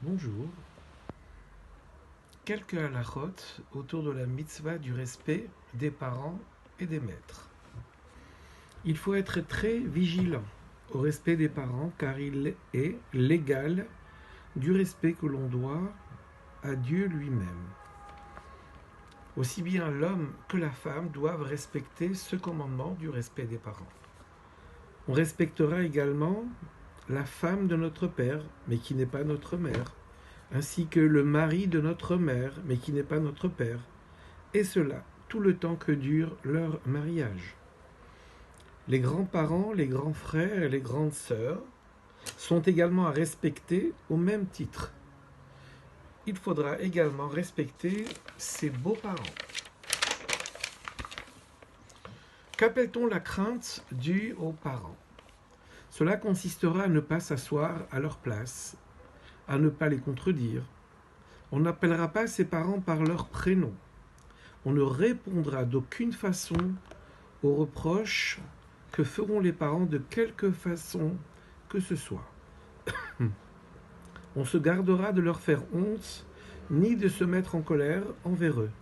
Bonjour. Quelques halachot autour de la mitzvah du respect des parents et des maîtres. Il faut être très vigilant au respect des parents car il est l'égal du respect que l'on doit à Dieu lui-même. Aussi bien l'homme que la femme doivent respecter ce commandement du respect des parents. On respectera également la femme de notre père, mais qui n'est pas notre mère, ainsi que le mari de notre mère, mais qui n'est pas notre père, et cela tout le temps que dure leur mariage. Les grands-parents, les grands frères et les grandes sœurs sont également à respecter au même titre. Il faudra également respecter ses beaux-parents. Qu'appelle-t-on la crainte due aux parents ? Cela consistera à ne pas s'asseoir à leur place, à ne pas les contredire. On n'appellera pas ses parents par leur prénom. On ne répondra d'aucune façon aux reproches que feront les parents de quelque façon que ce soit. On se gardera de leur faire honte, ni de se mettre en colère envers eux.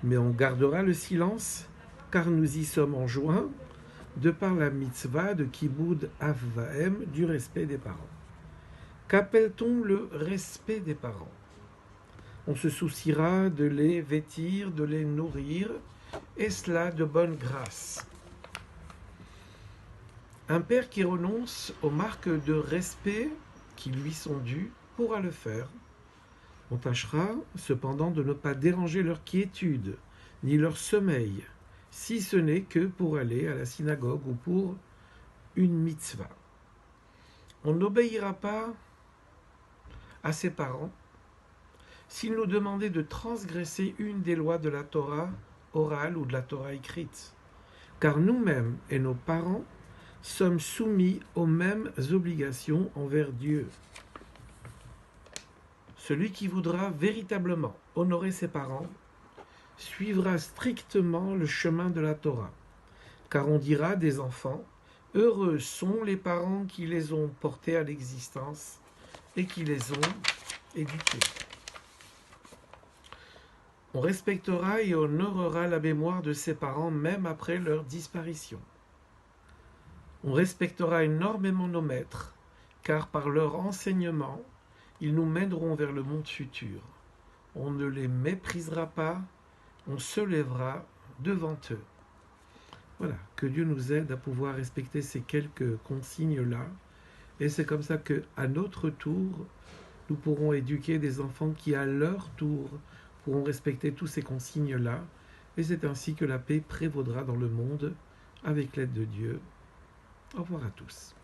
Mais on gardera le silence, car nous y sommes enjoints, de par la mitzvah de Kiboud Av Vaem, du respect des parents. Qu'appelle-t-on le respect des parents ? On se souciera de les vêtir, de les nourrir, et cela de bonne grâce. Un père qui renonce aux marques de respect qui lui sont dues pourra le faire. On tâchera cependant de ne pas déranger leur quiétude, ni leur sommeil, si ce n'est que pour aller à la synagogue ou pour une mitzvah. On n'obéira pas à ses parents s'ils nous demandaient de transgresser une des lois de la Torah orale ou de la Torah écrite, car nous-mêmes et nos parents sommes soumis aux mêmes obligations envers Dieu. Celui qui voudra véritablement honorer ses parents suivra strictement le chemin de la Torah, car on dira des enfants, heureux sont les parents qui les ont portés à l'existence et qui les ont éduqués. On respectera et honorera la mémoire de ses parents même après leur disparition. On respectera énormément nos maîtres, car par leur enseignement, ils nous mèneront vers le monde futur. On ne les méprisera pas, on se lèvera devant eux. Voilà, que Dieu nous aide à pouvoir respecter ces quelques consignes-là. Et c'est comme ça qu'à notre tour, nous pourrons éduquer des enfants qui, à leur tour, pourront respecter toutes ces consignes-là. Et c'est ainsi que la paix prévaudra dans le monde avec l'aide de Dieu. Au revoir à tous.